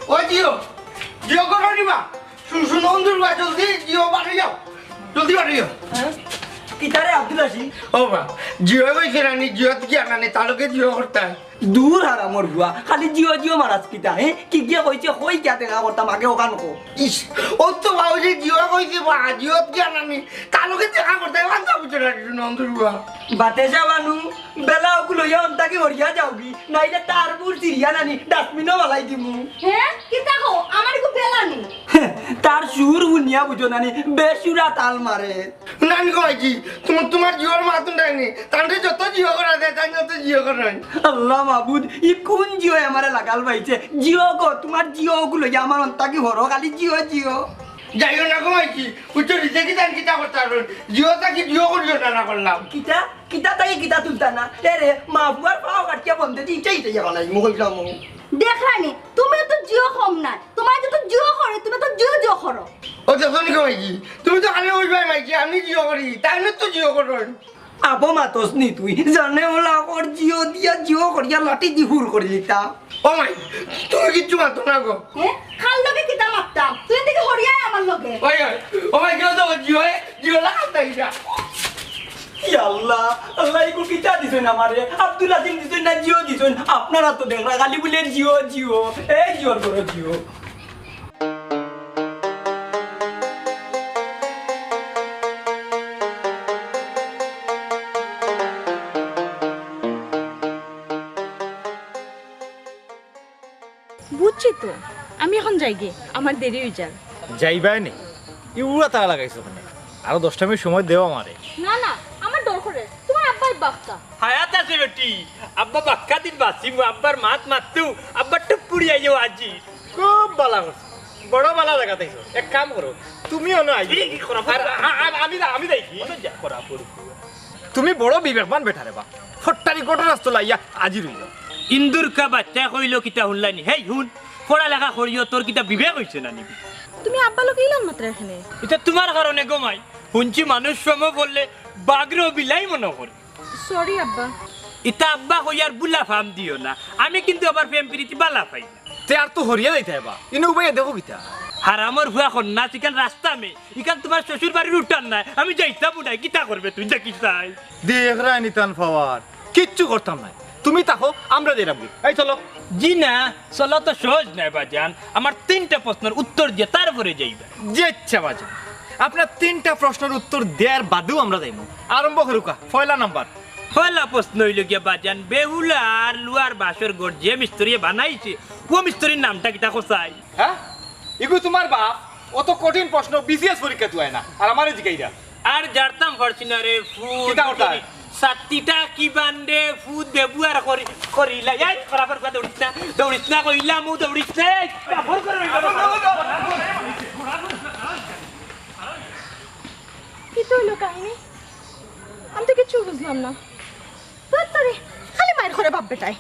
ও জিও জিও করো নিবা শুনো অন্ধুর বা জলদি জিও বাড়ি যাও জলদি বাড়ি যাও কিতারে আব্দুল আসি ও বা জিও কইছে রানি জিও কি আনানে তালকে জিও করতে দূর হারামর বুয়া খালি জিও জিও মারাজ কিতা কি গিয়া কইছে কই কিয়া দেখা করতাম আগে ওখান কো ইস ও তো ভাবছি জিও কইছে বা জিও কি আনানে তালকে দেখা করতে বান্দা বুঝে রানি শুনো অন্ধুর বা বাতে যাবানু বেলা ওগুলো ইয়ন তাকে হরিয়া যাওগি নাইলে তার বুর সিরিয়া নানি ডাস্টবিনও বালাই দিমু হ্যাঁ কিতা কো আমার কো বেলানি তার সুর শুনিয়া বুঝো নানি বেসুরা তাল মারে নানি কইছি তোমার জিওর মাতুন ডাইনি তান্ডে যত জিও করা যায় তাই যত জিও করেন আল্লাহ মাবুদ ই কোন জিও আমারে লাগাল পাইছে জিও গো তোমার জিও গুলো আমার অন্তাকি হরো খালি জিও জিও যাইও না কমাইছি উচ্চ রিজে কি জান কিতা করতে পারবেন জিও তাকি জিও করিও না করলাম কিতা কিতা তাই কিতা তুলতা না এরে মা বুয়ার পাও কাটিয়া বন্ধে দি ইটাই ইটাই বালাই মো কইলাম দেখলানি তুমি তো জিও কম না তোমার তো জিও করে তুমি তো জিও জিও করো ও যখন কমাইছি তুমি তো খালি ওই ভাই মাইছি আমি জিও করি তাই না তো জিও করেন আবো মাতস নি তুই জানে ওলা ওর জিও দিয়া জিও করিয়া লাটি দি হুর করে লিতা ও মাই তুমি কিচ্ছু মাতো না গো হ্যাঁ খাল লগে কিতা মারতাম তুই দেখি হরিয়া আমার লগে ওই ও মাই জিও তো জিও লাগাম তাই না ইয়া আল্লাহ আল্লাহ ইগো কিতা দিছেন আমারে আব্দুল আজিম দিছেন না জিও দিছেন আপনারা তো দেখরা খালি বলে জিও জিও এই জিওর করো জিও বুঝছি তো আমি এখন যাই গে আমার দেরি হয়ে যাবে যাইবাই নি ইউরা টাকা লাগাইছো মানে আরো 10টা মিনিট সময় দেও আমারে না না আমার ডর করে তোমার আব্বার বাক্কা হায়াত আছে বেটি আব্বা বাক্কা দিন বাসি আব্বার মাত মাতু আব্বার টুপুরি আইও আজি খুব ভালো করছো বড় ভালো জায়গা তাইছো এক কাম করো তুমিও না আই আমি দেখি করা পড়ি তুমি বড় বিবেকবান বেঠারে বা ফট্টারি কোটা রাস্তা লাইয়া আজি রইল ইন্দুর কা বাচ্চা কইল কিতা হুনলানি হেই হুন পড়ালেখা করিও তোর কিতা বিবেক হইছে না নিবি তুমি আব্বা লোক ইলাম মাত্র এখানে এটা তোমার কারণে গোমাই হুনছি মানুষ সম বললে বাগরো বিলাই মনে করে সরি আব্বা ইতা আব্বা কইয়ার বুলা ফাম দিও না আমি কিন্তু আবার প্রেম প্রীতি বালা পাই না তে আর তো হরিয়া যাইতে বা ইনো উপায় দেখো কিতা হারামর হুয়া কন্যা চিকান রাস্তা মে ইকান তোমার শ্বশুর বাড়ির উঠান নাই আমি যাইতাম উঠাই কিতা করবে তুই দেখিস তাই দেখ রানি তান পাওয়ার কিচ্ছু করতাম না তুমি তাকো আমরা দিলাম এই চলো জি না চলো তো সহজ নাই বাজান আমার 3টা প্রশ্নের উত্তর দিয়ে তারপরে যাইবে যে ইচ্ছা বাজে আপনার 3টা প্রশ্নের উত্তর দেওয়ার বাদেও আমরা যাইমু আরম্ভ করুকা পয়লা নাম্বার পয়লা প্রশ্ন হইল গিয়া বাজান বেহুলা আর লুয়ার বাসর ঘর যে মিস্ত্রি বানাইছে ও মিস্ত্রির নামটা কিতা কোসাই হ্যাঁ ইগু তোমার বাপ অত কঠিন প্রশ্ন বিসিএস পরীক্ষা তুই না আর আমারে জিগাইরা আর জারতাম ফরচুনারে ফুড কিতা করতা? সাতটিটা কি বান্ডে ফুড ব্যবহার করিলা এই খরাবার কথা দৌড়িস না কইলা মু দৌড়িস না ব্যবহার করে কি তো হলো কাহিনী আমি তো কিছু বুঝলাম না তোরে খালি মায়ের ঘরে বাপ বেটাই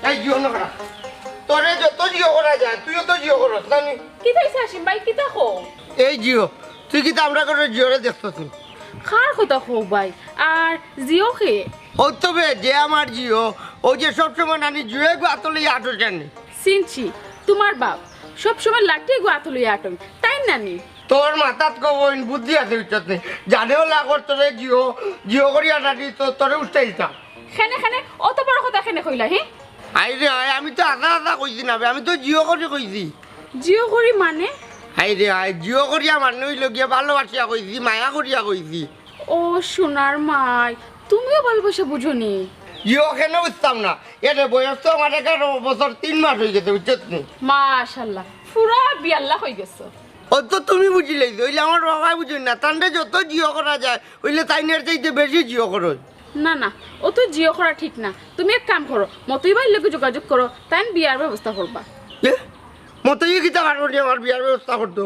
এই জিও না করা তোরে যত জিও করা যায় তুইও তো জিও করস জানি কি তাইছে আসিম ভাই কিতা খো এই জিও তুই কি আমরা করে জিওরে দেখতেছিস খার কথা খো ভাই আর জিও খে ও তো বে যে আমার জিও ও যে সবসময় নানি জুয়ে গো আতলে আটো জানি সিনছি তোমার বাপ সব সময় লাঠি গো আতলই আটম তাই নানি তোর মাথাত কবইন বুদ্ধি আছে উচ্চতে জানেও লাগর তোরে জিও জিও করিয়া নানি তো তোরে উঠতে দিতাম খানে খানে অত বড় কথা খানে কইলা হে আই রে আই আমি তো আধা আধা কইছি না বে, আমি তো জিও করে কইছি জিও করি মানে আই রে আই জিও করিয়া মানে হইল গিয়া ভালোবাসিয়া কইছি মায়া করিয়া কইছি ও সোনার মাই তুমিও ভালোবাসা বুঝোনি জিও কেন বুঝতাম না এর বয়স তো আমার 11 বছর 3 মাস হয়ে গেছে বুঝছিস নি মাশাআল্লাহ পুরা বিয়াল্লা হয়ে গেছো ও তো তুমি বুঝিলেই হইলে আমার বাবাই বুঝুন না তান্ডে যত জিও করা যায় হইলে তাইনের চাইতে বেশি জিও করো না না ও তো জিও করা ঠিক না তুমি এক কাম করো মতই ভাই লোকে যোগাযোগ করো তাই বিয়ার ব্যবস্থা করবা মতই কিতা পারবো নি আমার বিয়ার ব্যবস্থা করতো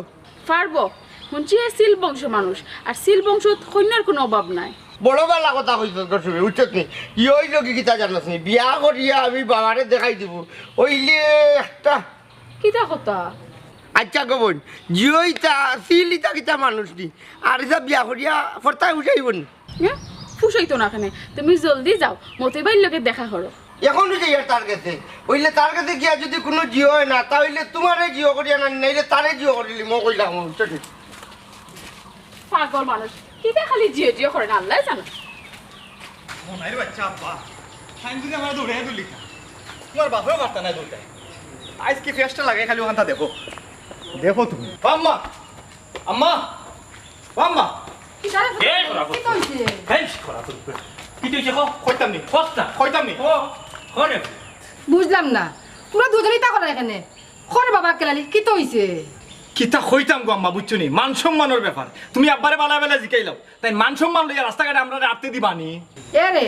পারবো শুনছি সিল বংশ মানুষ আর সিল বংশ কন্যার কোনো অভাব নাই বড় বেলা কথা কইছ শুনে বুঝছিস নি ই হইল কি কিতা জানাস নি বিয়া করিয়া আমি বাবারে দেখাই দিব ওইলে একটা কিতা কথা আচ্ছা গোবন জিও ইতা সিল ইতা কিতা মানুষ নি আর ইতা বিয়া করিয়া ফরতায় উঠাইবন হ্যাঁ ফুসাইতো না কেন তুমি জলদি যাও মতে বাইর লোকে দেখা করো এখন যাই আর তার কাছে ওইলে তার কাছে গিয়া যদি কোনো জিও হয় না তাহলে তোমারে জিও করিয়া না নাইলে তারে জিও করিলি মো কইলাম চটি পাগল মানুষ কিতা খালি জিও জিও করে না আল্লাহ জানো মনাইর বাচ্চা আব্বা সাইন যদি আমার দৌড়ে দুলি তোমার বাপেও পারতা না দৌড়তে আজ কি ফেস্টা লাগে খালি ওখানটা দেখো দেখো তুমি আম্মা আম্মা আম্মা এই করা কি কইছে এই করা তো কি তুই কো কইতাম নি কস্তা কইতাম নি ও করে বুঝলাম না তোমরা দুজনেই তা করে এখানে খরে বাবা কেলালি কি তো হইছে কিতা কইতাম গো আম্মা বুঝছো নি মান সম্মানের ব্যাপার তুমি আব্বারে বালা বেলা জিকাইলাও তাই মান সম্মান লইয়া রাস্তাঘাটে আমরা আটতে দিবানি এ রে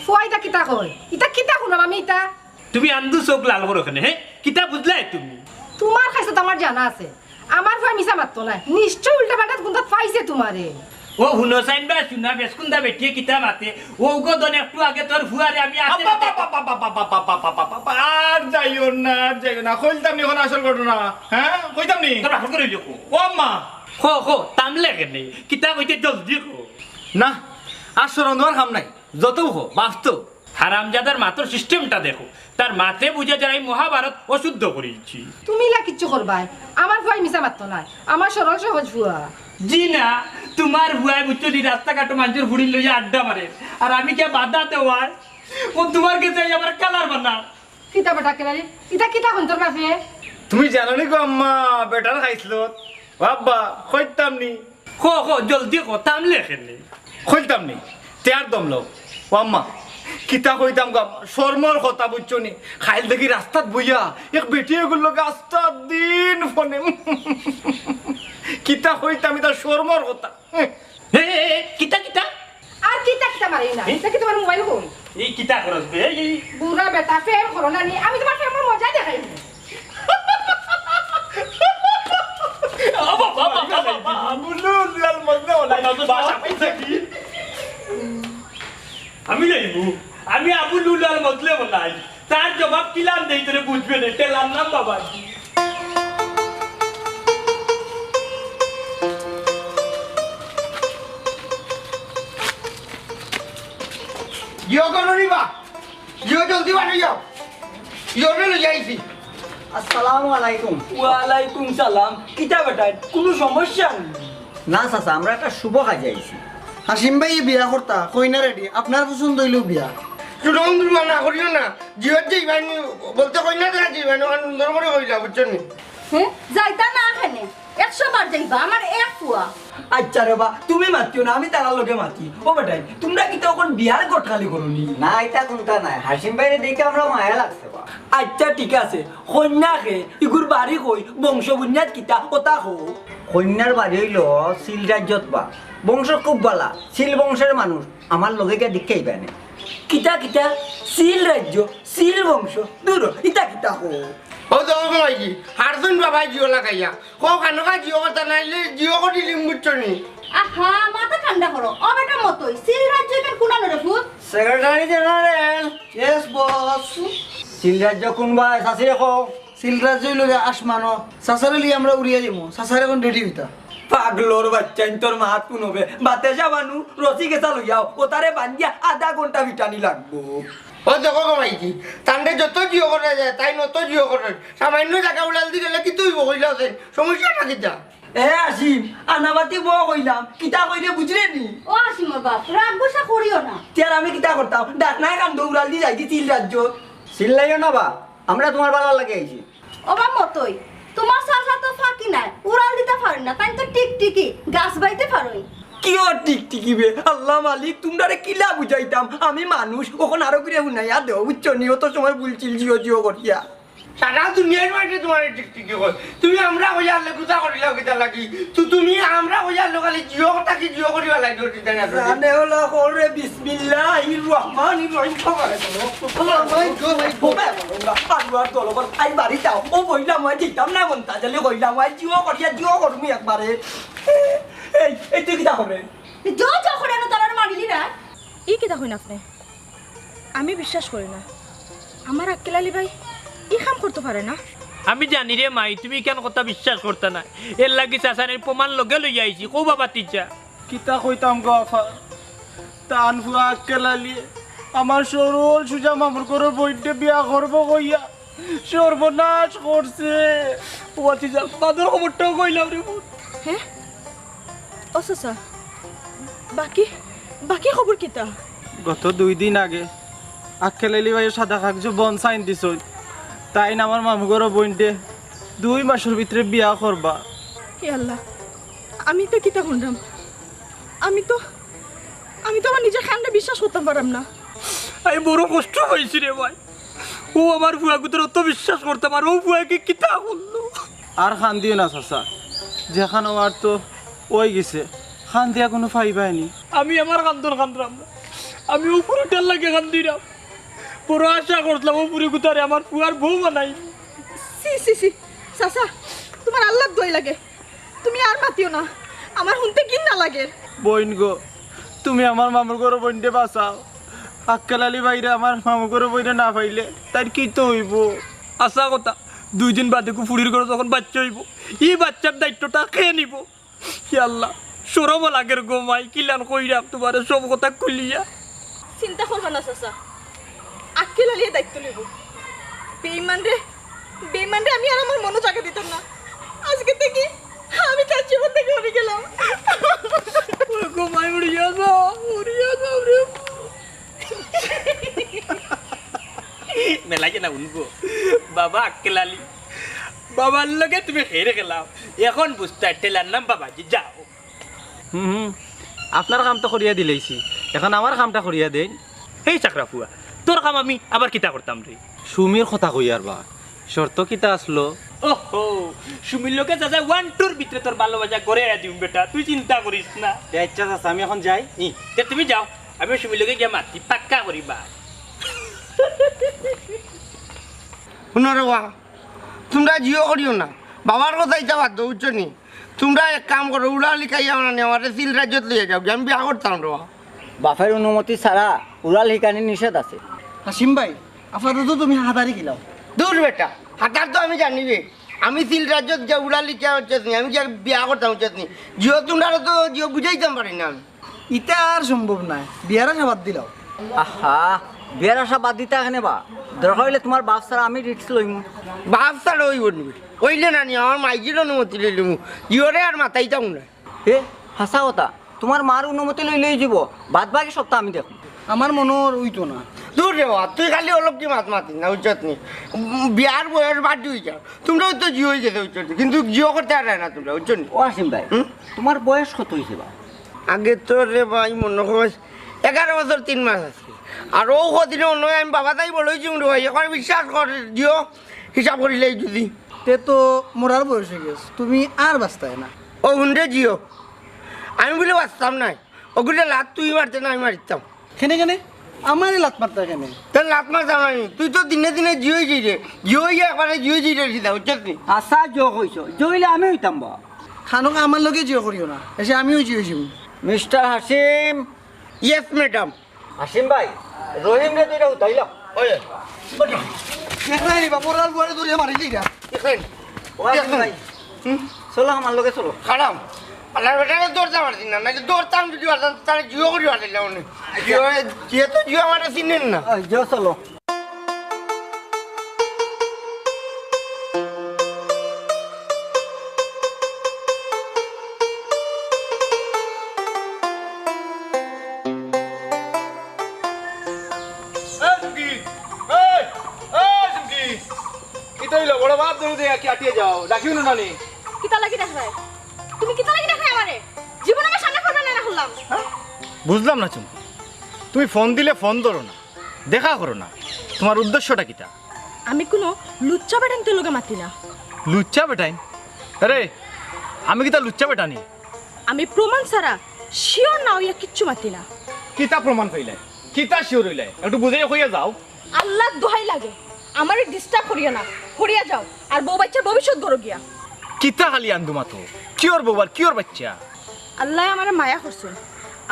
ফুয়াইটা কিতা কয় ইটা কিতা শুনাম আমি ইটা তুমি আন্দু চোখ লাল করো কেন হ্যাঁ কিতা বুঝলাই তুমি তোমার খাইছে তো আমার জানা আছে আমার ফুয়া মিছা মারতো না নিশ্চয় উল্টা পাল্টা কোনটা পাইছে তোমারে ও হুনসাইন বা সুনা বেসকুন্দা বেটিয়ে কিতা মাতে ও গো দন একটু আগে তোর ফুয়ারে আমি আসতে আর যাইও না আর যাইও না কইতাম নি এখন আসল ঘটনা হ্যাঁ কইতাম নি তোর হাত করে লিখো ও আম্মা খো তামলে কেন কিতা কইতে জলদি কো না আর সরন্দর কাম নাই যত হো বাস্তব হারামজাদার মাতর সিস্টেমটা দেখো তার মাতে বুঝে যায় মহাভারত অশুদ্ধ করেছি তুমি লা কিচ্ছু করবাই আমার ফুয়াই মিছা মারতো না আমার সরল সহজ ফুয়া জি না তোমার ভুয়াই বুঝছো দি রাস্তাঘাট মানুষের বুড়ি লইয়া আড্ডা মারে আর আমি কে বাধা দেওয়ার ও তোমার কাছে আমার কালার বানা কিতা বেটা কেলালি ইটা কিতা হন তোর বাপে তুমি জানো নি গো আম্মা বেটার খাইছিল বাবা কইতাম নি খো জলদি কো তামলে কেন কইতাম নি তেয়ার দম লো ও আম্মা কিতা কইতাম গো শর্মর কথা বুঝছো নি খাইল দেখি রাস্তাত বইয়া এক বেটিয়ে গুলো রাস্তা দিন ফোনে কিতা কইতাম এটা শর্মর কথা হে কিতা কিতা আর কিতা কিতা মারি না এটা কি তোমার মোবাইল ফোন এই কিতা করস বে এই বুড়া বেটা ফের করো না নি আমি তোমার ফের মজা দেখাই আমি যাইবো আমি আবু লুলাল মতলে বলাই তার জবাব কিলাম দেই তোরে বুঝবে না তেলাম নাম বাবা জিও করো নিবা জিও জলদি বাড়ি যাও জিও রে লই যাইছি আসসালামু আলাইকুম ওয়ালাইকুম সালাম কিতা বেটা কোনো সমস্যা নেই না চাচা আমরা একটা শুভ কাজে আইছি হাসিম ভাই বিয়া করতা কইনা রেডি আপনার পছন্দ হইলো বিয়া সুরঙ্গ না করিও না জিও যাইবানি বলতে কইনা দেখা যাইবানি সুন্দর করে কইলা বুঝছো নি হ্যাঁ যাইতা না এখানে 100 বার যাইবা আমার এক ফুয়া আচ্ছা রে বা তুমি মাতিও না আমি তার লগে মাতি ও বেটাই তোমরা কি তখন বিয়ার গটকালি করনি না এটা কোনটা নাই হাসিম ভাইরে দেখে আমরা মায়া লাগছে বা আচ্ছা ঠিক আছে কন্যাকে ইগুর বাড়ি কই বংশ বুনিয়াদ কিতা ওটা হো কন্যার বাড়ি হইল সিল রাজ্যত বা বংশ খুব বালা সিল বংশের মানুষ আমার লগে গিয়ে দেখেই পায় কিতা কিতা সিল রাজ্য সিল বংশ দূর ইতা কিতা হো ও তো মাইকি হারসুন বাবা জিও লাগাইয়া কো কানকা জিও কথা নাইলে জিও করি লিম বুঝছো নি আহা মাথা ঠান্ডা করো ও বেটা মতই সিল রাজ্য কেন কুনানো রে foot secretary general yes boss seal রাজ্য কোনবা সাসি রেখো সিল রাজ্য হইল আসমানো সাসারে লিয়ে আমরা উড়িয়ে যাবো সাসারে এখন রেডি হইতা পাগলোর বাচ্চা তোর মাত পুনবে বাতে যাবানু রসি গেছা লইয়াও ও তারে বান্ধিয়া আধা ঘন্টা ভিটানি লাগবো ও দেখো মাইকি তান্ডে যত জিও করা যায় তাই নত জিও করে সামান্য জায়গা উড়াল দি গেলে কি তুই বইলা আছে সমস্যা না কিতা এ আসিম আনাবাতি বউ কইলাম কিতা কইলে বুঝলে নি ও আসিমর বাপ রাগ গুসা করিও নাতিয়ার আমি কিতা করতাম ডাক নাই কান দৌড়াল দি যাইতি তিল রাজ্য সিল লাইও না বা আমরা তোমার বালা লাগে আইছি ও বা মতই তোমার সাসা তো ফাঁকি নাই উড়াল দিতে পারেন না তাই তো টিকটিকি গাছ বাইতে পারোই কিও টিকটিকিবে আল্লাহ মালিক তোমরা কিলা বুঝাইতাম আমি মানুষ ওখন আরো করে শুনাইয়া দেও বুঝছো নি তো সময় বলছিল জিও জিও করিয়া সারা দুনিয়ার মাঝে তোমার টিকটিকি কই তুমি আমরা কইয়া লেগুতা করিলা কিতা লাগি তুমি আমরা কইয়া লোকালি জিও কথা কি জিও করিবা লাগি দতি না জানে হলো করে বিসমিল্লাহির রহমানির রহিম খবর আল্লাহর দলবল আই বাড়ি যাও ও বইলা মই দিতাম না মন তাজলে কইলা মই জিও করিয়া জিও করমু একবারে এই তুই কিটা করে জো জো করে না তোর মারিলি না ই কি দেখুন আপনি আমি বিশ্বাস করি না আমার আক্কেল আলী ভাই ই কাম করতে পারে না আমি জানি রে মাই তুমি কেন কথা বিশ্বাস করতে না এর লাগি চাচানের প্রমাণ লগে লই আইছি কো বাবা তিজা কিতা কইতাম গো আফা টান ফুয়া আক্কেলালি আমার সরল সুজা মামুর করে বইতে বিয়া করবো কইয়া সর্বনাশ করছে ওয়াতিজা বাদর খবরটাও কইলাম রে বোন। হ্যাঁ ও চাচা বাকি বাকি খবর কিতা? গত 2 দিন আগে আক্কেলালি ভাই সাদা কাগজ বন সাইন দিছ তাই না আমার মামু করে বইতে 2 মাসের ভিতরে বিয়া করবা। হে আল্লাহ আমি তো কিতা শুনলাম আমি তো আমার নিজের খানটা বিশ্বাস করতে পারলাম না। আমি বড় কষ্ট হয়েছি রে ভাই ও আমার ফুয়া গুতর অত বিশ্বাস করতাম আর ও ফুয়াকে কিতা বললো। আর খান দিও না চাচা যেখানে আর তো ওই গেছে খান দিয়া কোনো ফাইবাইনি। আমি আমার কান্দন কান্দরাম না আমি উপরে টেল লাগে কান্দিরাম বড় আশা করলাম উপরে গুতারে আমার ফুয়ার বউ বানাই। সি সি সি চাচা তোমার আল্লাহ দই লাগে তুমি আর মাতিও না আমার শুনতে কি না লাগে। বইন গো তুমি আমার মামুর ঘরে বইনতে বাঁচাও আক্কেলালি বাইরে আমার মামুর ঘরে বইনে না পাইলে তার কি তো হইব। আশা কথা 2 দিন বাদে কুফুরির ঘরে যখন বাচ্চা হইব এই বাচ্চার দায়িত্বটা খেয়ে নিব। হি আল্লাহ সরব লাগের গো মাই কিলান কইরাম তোমার সব কথা খুলিয়া। চিন্তা করবা না চাচা আক্কেল আলিয়ে দায়িত্ব নেব। বেইমান রে আমি আর আমার মনে জায়গা দিতাম না আজকে থেকে আমি তার জীবন থেকে উড়ে গেলাম। গো মাই উড়িয়া যাও রে মেলাকে না উনগো বাবা আক্কেলালি বাবার লগে তুমি হেরে গেলাম এখন বুঝতে টেলার নাম বাবাজি যাও। আপনার কাম তো করিয়া দিলেইছি এখন আমার কামটা করিয়া দেন। এই চাকরা ফুয়া তোর কাম আমি আবার কিতা করতাম রে। সুমির কথা কই আর বা শর্ত কিতা আসলো? ওহো সুমির লোকে যা 1-2 ভিতরে তোর ভালোবাসা করে দিম বেটা তুই চিন্তা করিস না। আচ্ছা চাচা আমি এখন যাই। তে তুমি যাও আমি সুমির লোকে গিয়ে মাতি পাক্কা করিবা। শুনো রে বা তোমরা জিও করিও না বাবার কথা ইচ্ছা বাদ বুঝছো নি তোমরা এক কাম করো উড়া লিখাইয়া না আমার সিল রাজ্যত লিয়ে যাও আমি বিয়া করতাম রে বা। বাপের অনুমতি ছাড়া উড়াল শিকানি নিষেধ আছে। হাসিম ভাই আপাতত তুমি হাতারি খিলাও। দূর বেটা হাতার তো আমি জানিবে আমি সিল রাজ্যত যে উড়া লিখা হচ্ছে আমি যে বিয়া করতাম হচ্ছে জিও তোমরা তো জিও বুঝাইতাম পারি না আমি। ইটা আর সম্ভব নাই বিয়ার আশা বাদ দিলাও। আহা বিয়ার আশা বাদ দিতে এখানে বা দরকার হইলে তোমার বাপ ছাড়া আমি রিক্স লইম। বাপ ছাড়া ওই বলবি ওইলে না নি আমার মাইজির অনুমতি লইলাম জিওরে আর মাথাইতাম না। হে হাসা কথা তোমার মার অনুমতি লইলেই যাব বাদ বাকি সপ্তাহ আমি দেখো। আমার মনের উইতো না। দূর রে বা তুই খালি অলপ কি মাত মাতি না উচ্চত নি বিয়ার বয়স বাদ দিয়ে যাও তোমরাও তো জিও হয়ে যেতে উচ্চত কিন্তু জিও করতে আর না তোমরা উচ্চ নি। ও আসিম ভাই তোমার বয়স কত হয়েছে বা? আগে তো রে ভাই মনে হয় 11 বছর 3 মাস আছে আর ও কদিনে অন্য আমি বাবা তাই বলেছি রে ভাই এখন বিশ্বাস কর জিও হিসাব করিলেই যদি তে তো মরার বয়স হয়ে গেছে তুমি আর বাঁচতাই না। ও হুন্ডে জিও আমি বলে বাঁচতাম নাই ওগুলো লাত তুই মারতে না আমি মারিতাম। কেনে কেনে আমারই লাত মারতা কেনে? তোর লাত মারতাম আমি তুই তো দিনে দিনে জিও যাই রে জিও গিয়ে একবারে জিও যাই রে সিধা উচ্চত নি। আশা যোগ হইছ জইলে আমি হইতাম বা। খানক আমার লগে জিও করিও না এসে আমিও জিও যাবো। Mister Hasim. Yes madam. Hasim ভাই রহিম রে তুই উঠাইলাম। ওই দেখলাই নিবা পড়ার পরে ধরে মারি দিরা দেখেন ও হাসিম ভাই চলো আমার লগে চলো। খারাপ আল্লাহর বেটারে দৌড়তে পারছি না নাকি দৌড়তাম যদি পারতাম তাহলে জিও করি পারলাম না জিও যেহেতু জিও আমার চিনেন না। যাও চলো। বড় বাপ দৌড়ে আটিয়ে যাও ডাকিও না নানি। কিতা লাগি দেখায় তুমি কিতা লাগি দেখায় আমারে জীবন আমার সামনে করবে না হলাম। বুঝলাম না চুমকি তুমি ফোন দিলে ফোন ধরো না দেখা করো না তোমার উদ্দেশ্যটা কিটা? আমি কোনো লুচ্চা বেটান তো লোকে মাতি না। লুচ্চা বেটাইন? আরে আমি কি তা লুচ্চা বেটানি? আমি প্রমাণ ছাড়া শিওর না হইয়া কিচ্ছু মাতি না। কিতা প্রমাণ পাইলে কিতা শিওর হইলে একটু বুঝাই কইয়া যাও। আল্লাহ দোহাই লাগে আমারে ডিস্টার্ব করিয়া না করিয়া যাও আর বউ বাচ্চার ভবিষ্যৎ গড় গিয়া। কিতা খালি আন্দুমা তো কিওর বউবার কিওর বাচ্চা? আল্লাহ আমারে মায়া করছেন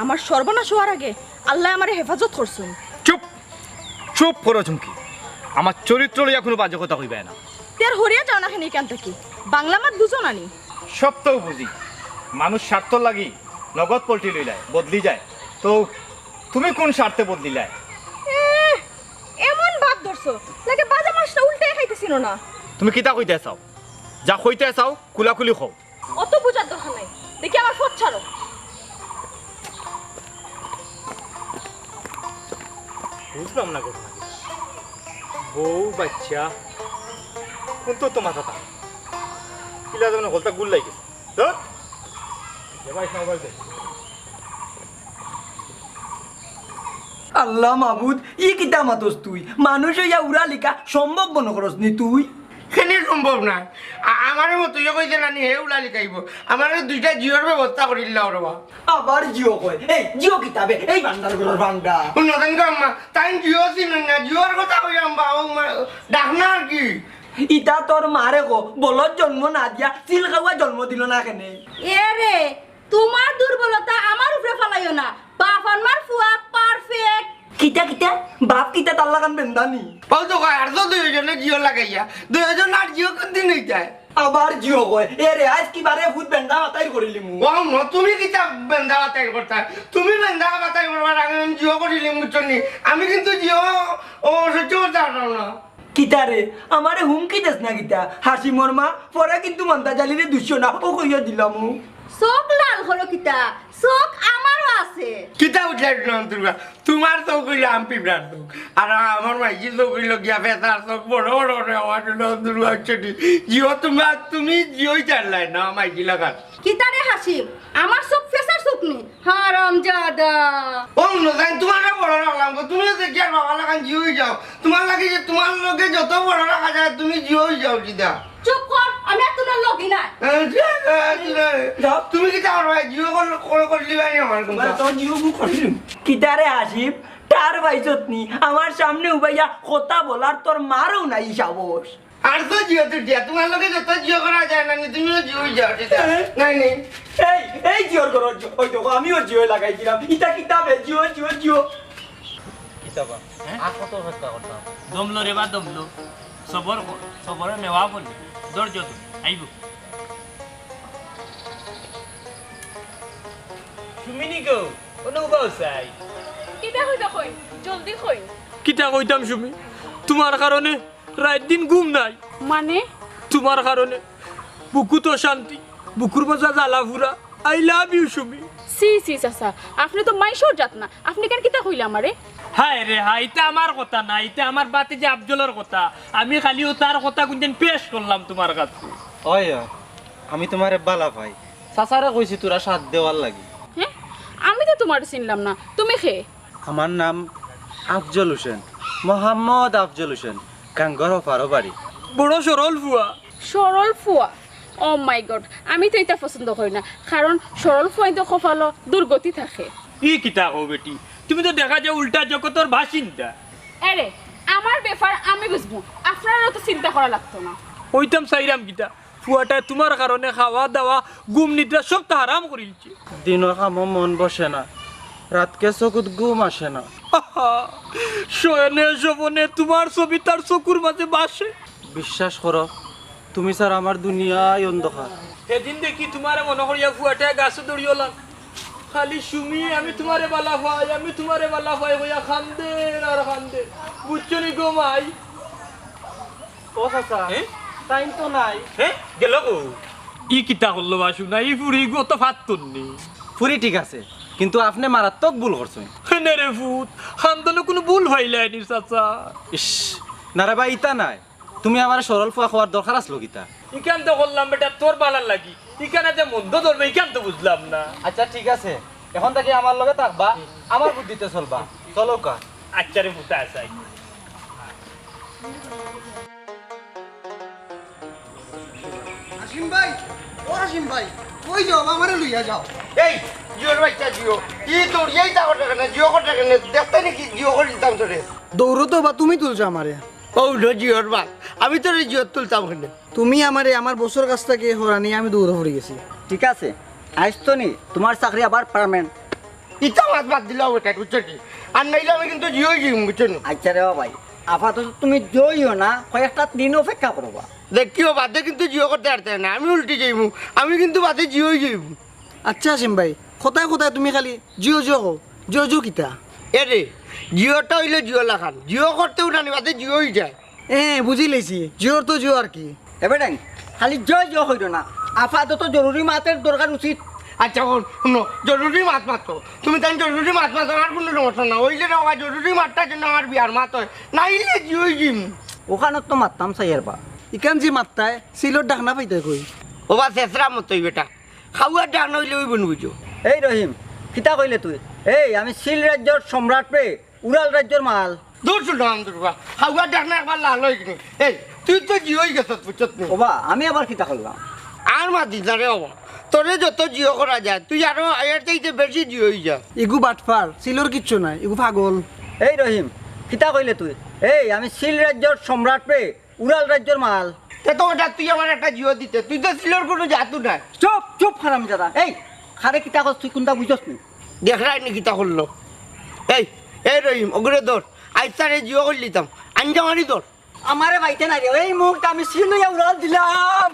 আমার সর্বনাশ হওয়ার আগে আল্লাহ আমারে হেফাজত করছেন। চুপ চুপ করো চুমকি আমার চরিত্র লইয়া কোনো বাজে কথা কইবে না। তের হরিয়া যাও না খানি কেন থাকি বাংলা মাত বুঝো না নি সব তো বুঝি মানুষ স্বার্থ লাগি নগদ পল্টি লইলায় বদলি যায় তো তুমি কোন স্বার্থে বদলিলায় এমন ভাব ধরছো লাগে বাজা মাছটা উল্টে খাইতেছিল না তুমি কিতা কইতে চাও যা কইতে চাও কুলাকুলি খাও অত বুঝার দরকার নাই দেখি আমার ফোট ছাড়ো বুঝলাম না ঘটনা বউ বাচ্চা কোন তো মাথা তা কিলা যেন হলতা গুল লাগে তো ভাই সাউবার দে আল্লাহ মাহবুদ ই কিতা মাতস তুই মানুষ হইয়া উড়া লিখা সম্ভব মনে করস নি তুই সেনে সম্ভব না আমার মতো ইয়ে কইছে নানি হে উলা লিখাইব আমার দুইটা জিওর ব্যবস্থা করিল রবা আবার জিও কয় এই জিও কিতাবে এই বান্দার গুলোর বান্দা নতুন আম্মা তাই জিও চিনেন না জিওর কথা কই আম্মা ডাক না আর কি ইতা তোর মারে কো বলত জন্ম না দিয়া চিল খাওয়া জন্ম দিল না কেনে এ রে তোমার দুর্বলতা আমার উপরে ফেলাইও না বাপ আমার ফুয়া পারফেক্ট কিতা কিতা বাপ কিতা তার লাগান বেন্দানি ও তো কয় আর তো দুইজনে জিও লাগাইয়া দুইজন আর জিও কোন দিন হইতায় আবার জিও কয় এ রে আজ কি বারে ভূত বেন্দা মাতাই করিলি মু ও ন তুমি কিতা বেন্দা বাতাই করতা তুমি বেন্দা বাতাই করবার আগে আমি জিও করিলি মুচনি আমি কিন্তু জিও ও সহ্য করতে পারলাম না কিতা রে আমারে হুমকি দেস না কিতা হাসি মরমা পরে কিন্তু মন্তা জালিরে দুশো না ও কইয়া দিলাম চোখ লাল হলো কিতা চোখ আমারও আছে কিতা উঠাই দিলাম দুর্গা তোমার চোখ হইল আম পিঁপড়ার চোখ আর আমার মাইকি চোখ হইল গিয়া ফেতার চোখ বড় বড় আমার দুর্গা চটি জিও তোমার তুমি জিওই চাললাই না মাইকি লাগার কিতা রে হাসিম আমার চোখ ফেসার চোখ নি হারাম জাদা ও নজান তোমার বড় রাখলাম তুমি দেখি আর বাবা লাগান জিওই যাও তোমার লাগে যে তোমার লোকে যত বড় রাখা যায় তুমি জিওই যাও সিধা চুপ কর আমি আর তোমার লগি না তুমি কি চাও জিও করলি ভাই আমার কিতা রে হাসিম তার বাইজত নি আমার সামনে উবাইয়া কথা বলার তোর মারও নাই সাবস আর তো জিও তো দিয়া তোমার লোকে যত জিও করা যায় না তুমিও জিওই যাও সিধা নাই নাই এই এই জিওর করো ওই দেখো আমিও জিও লাগাইছিলাম ইতা কিতাবে জিও জিও জিও কিতাবা আর কত হত্যা করতাম দমলো রে বা দমলো সবর কর সবর নেওয়া বলি ধৈর্য তো আইব সুমিনি গো কোনো উপায় চাই কিটা হইতা কই জলদি কই কিটা কইতাম সুমি তোমার কারণে রাত দিন ঘুম নাই মানে তোমার কারণে বুকু তো শান্তি বুকুর মজা জ্বালা ফুরা আই লাভ ইউ সুমি সি সি চাচা আপনি তো মাইশোর জাত না আপনি কেন কিতা কইলা আমারে হায় রে হাই এটা আমার কথা না এটা আমার বাতে যে আফজলের কথা আমি খালিও তার কথা কোনদিন পেশ করলাম তোমার কাছে ওই আমি তোমারে বালা ভাই চাচারে কইছি তোরা সাথ দেওয়ার লাগি হ্যাঁ আমি তো তোমার চিনলাম না তুমি খে আমার নাম আফজল হোসেন মোহাম্মদ আফজল হোসেন কাঙ্গর ফারো বাড়ি বড় সরল ফুয়া সরল ফুয়া ও মাই গড আমি তো এটা পছন্দ করি না কারণ সরল ফুয়াই তো কপালো দুর্গতি থাকে ই কিতা কও বেটি তুমি তো দেখা যায় উল্টা জগতের বাসিন্দা আরে আমার ব্যাপার আমি বুঝবো আপনারও তো চিন্তা করা লাগতো না ওইটাম সাইরাম কিতা ফুয়াটা তোমার কারণে খাওয়া দাওয়া ঘুম নিদ্রা সব তো হারাম করিলছে দিনের কামো মন বসে না রাতকে চকুত ঘুম আসে না শয়নে শোভনে তোমার ছবি তার চকুর মাঝে বাসে বিশ্বাস করো তুমি স্যার আমার দুনিয়ায় অন্ধকার সেদিন দেখি তোমারে মনে করিয়া ফুয়াটা গাছে দড়িওলাম খালি সুমি আমি তোমারে বালা ভাই আমি তোমারে বালা ভাই হইয়া খান্দে আর খান্দে বুঝছো নি গো মাই ও চাচা টাইম তো নাই হ্যাঁ গেল গো ই কিতা করলো বাসু না ই ফুরি গো তো ফাত তুলনি ফুরি ঠিক আছে কিন্তু আপনি মারাত্মক ভুল করছেন নে রে ফুট খান্দনে কোনো ভুল হইলাই নি চাচা ইস না রে ভাই ইতা নাই তুমি আমার সরল ফুয়া খাওয়ার দরকার আসলো গীতা ইকান তো করলাম বেটা তোর বালার লাগি ইকানে যে মন্দ ধরবে ইকান তো বুঝলাম না আচ্ছা ঠিক আছে এখন থেকে আমার লগে থাকবা আমার বুদ্ধিতে চলবা চলো কা আচ্ছা রে ফুটা আসাই হাসিম ভাই ও হাসিম ভাই কই যাও আমারে লইয়া যাও এই জিওর বাচ্চা জিও ই দৌড়িয়াই তা করতে কেন জিও করতে কেন দেখতে নাকি জিও করে দিতাম তোরে দৌড়ো তো বা তুমি তুলছো আমারে ও নো জিওর বাল আমি তোরে জিওর তুলতাম কেন তুমি আমারে আমার বছর কাছ থেকে হরানি আমি দৌড়ে পড়ে গেছি ঠিক আছে আইস তো নি তোমার চাকরি আবার পার্মানেন্ট ইটা মাছ বাদ দিলাম ওটা বুঝছো কি আর নাইলে আমি কিন্তু জিওই জিম বুঝছো না আচ্ছা রে ভাই আপাতত তুমি জইও না কয়েকটা দিন অপেক্ষা করবা দেখিও বাদে কিন্তু জিও করতে পারতে না, আমি উল্টি যাইমু, আমি কিন্তু বাদে জিওই যাইমু। আচ্ছা আসিম ভাই কোথায় কোথায় তুমি খালি জিও জিও কো জিও জিও কিতা এরে জিওটা হইলে জিও লাখান, জিও করতেও না বাদে জিওই যায়। বুঝি লেছি জিওর তো জিও আর কি। এবার খালি জয় জয় হইল না, আপাতত জরুরি মাতের দরকার উচিত। আচ্ছা শুনো, জরুরি মাত মাত্র তুমি তাই জরুরি মাত মাত আমার কোনো সমস্যা না, ওইলে না জরুরি মাতটার জন্য আমার বিয়ার মাত হয়, নাইলে জিওই জিম। ওখানে তো মারতাম চাইয়ার বা ইকান জি মাত্তায় সিলোর ডাকনা পাইতে কই ও বা শেষরা মতো বেটা, খাওয়ার ডাক নইলে ওই বন বুঝো। এই রহিম কিতা কইলে তুই? এই আমি সিল রাজ্যর সম্রাট পে উড়াল রাজ্যর মাল। দূর শুনো আমদুরবা, খাওয়ার ডাক না একবার লাল হয়ে গেছে। এই তুই তো জিওই গেছ বুঝছত নি, ওবা আমি আবার কিতা করলাম? আর মাতি না রে বাবা, তোরে যত জিও করা যায় তুই আরো এর চাইতে বেশি জিওই যা। ইগু বাটফার সিলোর কিচ্ছু নাই, ইগু পাগল। এই রহিম কিতা কইলে তুই? এই আমি সিল রাজ্যর সম্রাট পে উড়াল রাজ্যর মাল। তে তো ওটা তুই আমার একটা জিও দিতে, তুই তো সিলোর কোনো জাতু নাই। চুপ চুপ হারাম জাদা। এই খারে কিতা কর তুই কোনটা বুঝছস নি? দেখলাই নি কিতা করলো। এই এই রহিম ওগুলো দর আইসারে জিও করে লিতাম, আঞ্জা মারি দর। আমারে বাইতে না রে, এই মুহূর্তে আমি সিল লইয়া উড়াল দিলাম।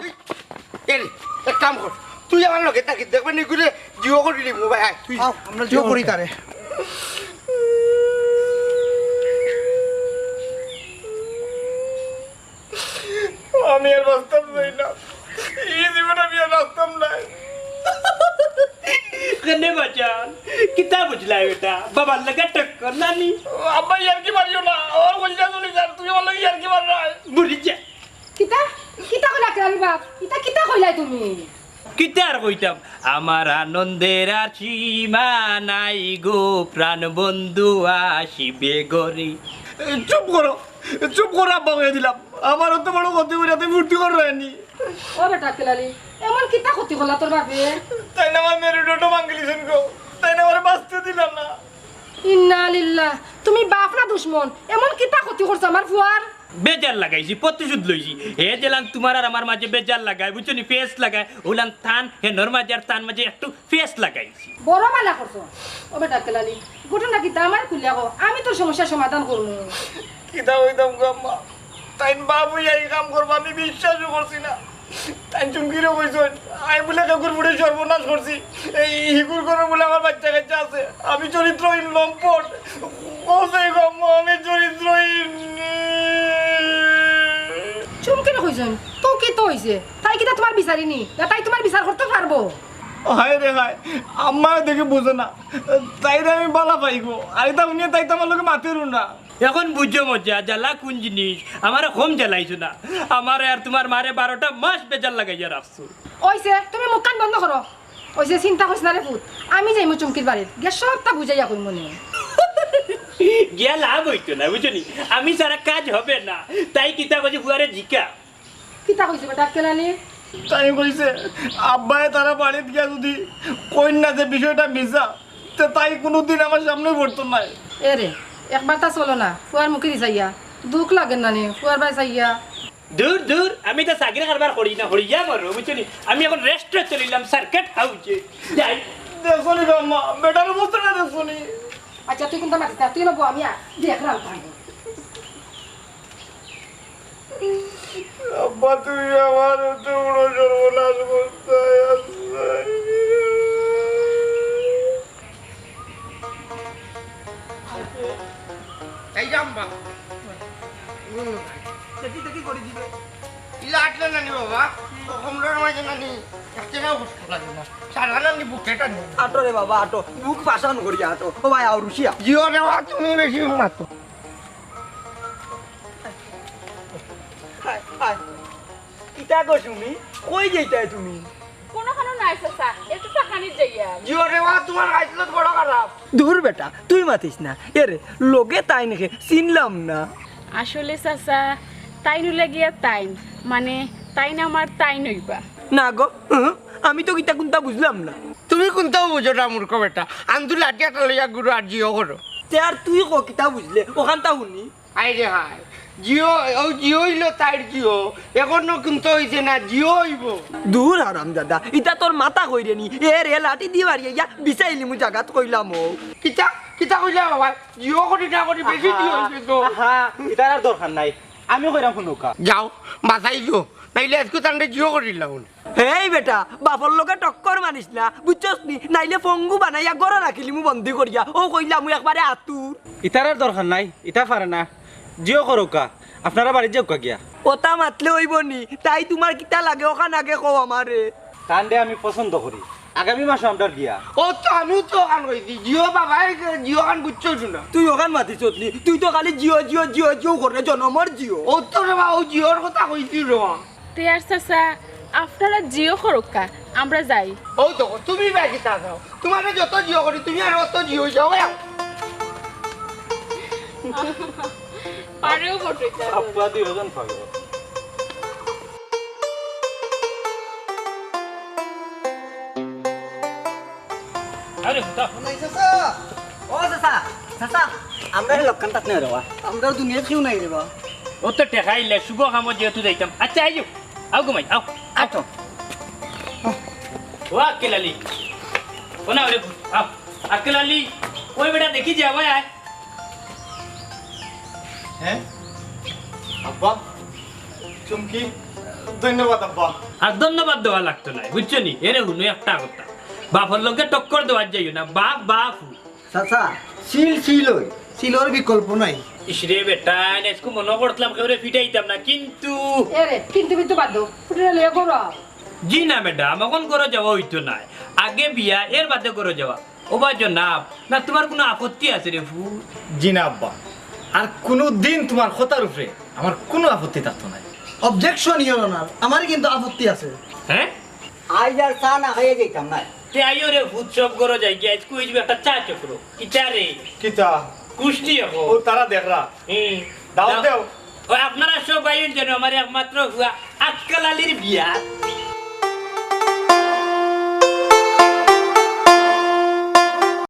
এর এক কাম কর, তুই আমার লগে থাকি দেখবে নি করে জিও করে দিলি মোবাইল। তুই আমরা জিও করি তারে। আমি আর বাস্তব নই না, এই জীবন আমি আর বাস্তব নাই। কেনে বাজান কিতা বুঝলা বেটা, বাবার লাগা টক্কর নানি। আব্বা ইয়ার কি মারিও না, আমার কইলা চলে যার, তুই আমার লাগি ইয়ার কি মার না। বুড়ি যা কিতা কিতা কইলা কেরালি বাপ, কিতা কিতা কইলাই তুমি? কিতা আর কইতাম, আমার আনন্দের আর সীমা নাই গো, প্রাণ বন্ধু আসিবে গরি। চুপ করো, চুপ করো আব্বা কইয়া দিলাম, আমার অত বড় ক্ষতি করে তুই ফুর্তি কর রানি। ও বেটা কেলালি এমন কিতা ক্ষতি করলা তোর বাপে? তাই না আমার মেরুদণ্ড ভাঙলিছেন গো, তাই না আমার বাঁচতে দিলাম না। ইন্না লিল্লাহ, তুমি বাপ না দুশ্মন, এমন কিতা ক্ষতি করছ আমার ফুয়ার? বেজার লাগাইছি, প্রতিশোধ লইছি। হে যেলান তোমার আর আমার মাঝে বেজার লাগায় বুঝছো নি, ফেস লাগায় ওলান থান হে নর মাঝে আর তান মাঝে একটু ফেস লাগাইছি। বড় বালা করছ। ও বেটা কেলালি ঘটনা কিতা আমার খুলিয়া কো, আমি তোর সমস্যার সমাধান করবো। কিতা হইতাম গো আম্মা, তাই বাবু এই কাম করবো আমি বিশ্বাসও করছি না। তাই চুমকিরও কইছ আমি বলে কাকুর বুড়ে সর্বনাশ করছি, এই হিকুর করে বলে আমার বাচ্চা কাচ্চা আছে, আমি চরিত্রহীন লম্পট। ও সেই গো আম্মা, আমি চরিত্রহীন। চুমকিনে কইছেন তো কি তো হইছে? তাই কিতা তোমার বিচারিনি না, তাই তোমার বিচার করতে পারবো? হায় রে হায়, আম্মা দেখে বুঝো না, তাই আমি বালা পাইবো, আরে তা উনি তাই তো আমার লোকে মাতেরও না। এখন বুঝো মজা জ্বালা কোন জিনিস, আমার কম জ্বালাইছো না, আমার আর তোমার মারে 12টা মাস বেজার লাগাইয়া রাখছো। ওইছে তুমি মুখ কান বন্ধ করো। ওইছে চিন্তা করিস না রে পুত, আমি যাইমু চুমকির বাড়ির গে সবটা বুঝাইয়া কই মনে। গিয়া লাভ হইতো না বুঝছো নি, আমি সারা কাজ হবে না, তাই কিতা কইছে বুয়ারে জিকা। কিতা কইছে বেটা কেলানি? তাই কইছে আব্বাই তারা বাড়িতে গিয়া যদি কন্যা যে বিষয়টা মিশা, তো তাই কোনোদিন আমার সামনে পড়তো না। এ রে একবার তা চলো না, ফুয়ার মুখে দিছাইয়া দুঃখ লাগে না নি, ফুয়ার বাড়ি চাইয়া। দূর দূর, আমি তো চাকরি কারবার করি না, হরিয়া মরো বুঝছো নি, আমি এখন রেস্টুরেন্ট চলিলাম সার্কেট হাউসে যাই। দেখো নি গো আম্মা, বেটার অবস্থাটা দেখো নি। আচ্ছা তুই কোনটা মাতিস, তুই নবো আমি দেখলাম। আব্বা তুই আমার এত বড় সর্বনাশ করতে এই জাম্বা দেখি দেখি করে দিবে। ইলা আটলে নানি বাবা, কমলার মাঝে নানি একটাও কষ্ট লাগে না, সারা নানি বুকেটা নি। আটো রে বাবা আটো, মুখ পাশান করিয়া আটো। ও ভাই আও রুশিয়া জিও নেওয়া তুমি বেশি মাতো। কিতা গো তুমি কই যাইতাই তুমি? কোনোখানে নাই চাচা, একটু টাকানির যাইয়া। জিও নেওয়া তোমার আইসলত বড় খারাপ। দূর বেটা তুই মাতিস না, এরে লোকে তাই নাকি চিনলাম না। আসলে চাচা তাই নুলে গিয়া তাইন মানে তাইন আমার তাই নইবা। না গো আমি তো কিতা কোনটা বুঝলাম না। তুমি কোনটাও বুঝো না মূর্খ বেটা, আন্দু লাঠিয়াটা লইয়া গুরু আর জিও করো। তে আর তুই কিতা বুঝলে ওখানটা শুনি? আই রে হাই, জিও ও জিও হইলো তাইর জিও এখনো কিন্তু হইছে না জিও হইব দূর হারাম দাদা ইটা তোর মাথা কইরে নি এ রে লাঠি দি মারি ইয়া বিচাইলি মু জাগাত কইলাম ও কিতা কিতা কইলা বাবা জিও করি না করি বেশি জিও হইছে তো হ্যাঁ এটার আর দরকার নাই আমি কইরাম শুনুকা যাও বাসাই যাও নাইলে আজকে তান্ডে জিও করিলাম হেই বেটা বাপর লগে টক্কর মানিস না বুঝছস নি নাইলে ফঙ্গু বানাইয়া গড় রাখিলি মু বন্দি করিয়া ও কইলাম মু একবারে আতুর ইটার আর দরকার নাই ইটা পারে না জিও করোকা আপনারা বাড়ি যাও গিয়া ওটা মাতলে হইব নি তাই তোমার কিতা লাগে ওখান আগে কও আমারে কান্দে আমি পছন্দ করি আগামী মাসে আমার বিয়া ও তো আমিও তো ওখান কইছি জিও বাবা জিও খান বুঝছো না তুই ওখান মাতিস নি তুই তো খালি জিও জিও জিও জিও করে জনমর জিও ও তো রে বাবা ও জিওর কথা কইছি রে তে আর চাচা আপনারা জিও করুকা আমরা যাই ও তো তুমি বাকি থাকো তোমার যত জিও করি তুমি আর অত জিও যাও পারেও বটে আব্বা দি ওজন পাবে আরে হুতা ও চাচা চাচা আমরা লক্ষণ তাত নেই রবা আমরা দুনিয়া কেউ নাই রে বা ও তো টেকাইলে শুভ কামত যেহেতু যাইতাম আচ্ছা আইও আও ঘুমাই আও আটো ও আক্কেল আলী ও না রে আও আক্কেল আলী ওই বেটা দেখি যাবা আয় হ্যাঁ আব্বা চুমকি ধন্যবাদ আব্বা আর ধন্যবাদ দেওয়া লাগতো না বুঝছো নি এরে হুনু একটা কথা বাপর লোকে টক্কর দেওয়ার যাইও না বাপ বাপ চাচা সিল সিল হই সিলর বিকল্প নাই ইসরে বেটা নেসকু মনে করতাম কেউরে ফিটাইতাম না কিন্তু এরে কিন্তু কিন্তু বাদ দাও ফুটে লিয়ে করো জি না ম্যাডাম এখন করে যাওয়া হইতো না আগে বিয়া এর বাদে করে যাওয়া ও বাজো না না তোমার কোনো আপত্তি আছে রে ফু জি না আব্বা আর কোনো দিন তোমার কথার উপরে আমার কোনো আপত্তি থাকতো না অবজেকশন ইওর অনার আমার কিন্তু আপত্তি আছে হ্যাঁ আজ আর চা না খাইয়ে যাইতাম না তে আইও রে ভূত সব করে যাই কি আজকে হইবে একটা চা চক্র কিটা রে কিতা কুষ্টি এখন ও তারা দেখরা দাও দেও ও আপনারা সব আইন যেন আমার একমাত্র হুয়া আক্কাল আলীর বিয়া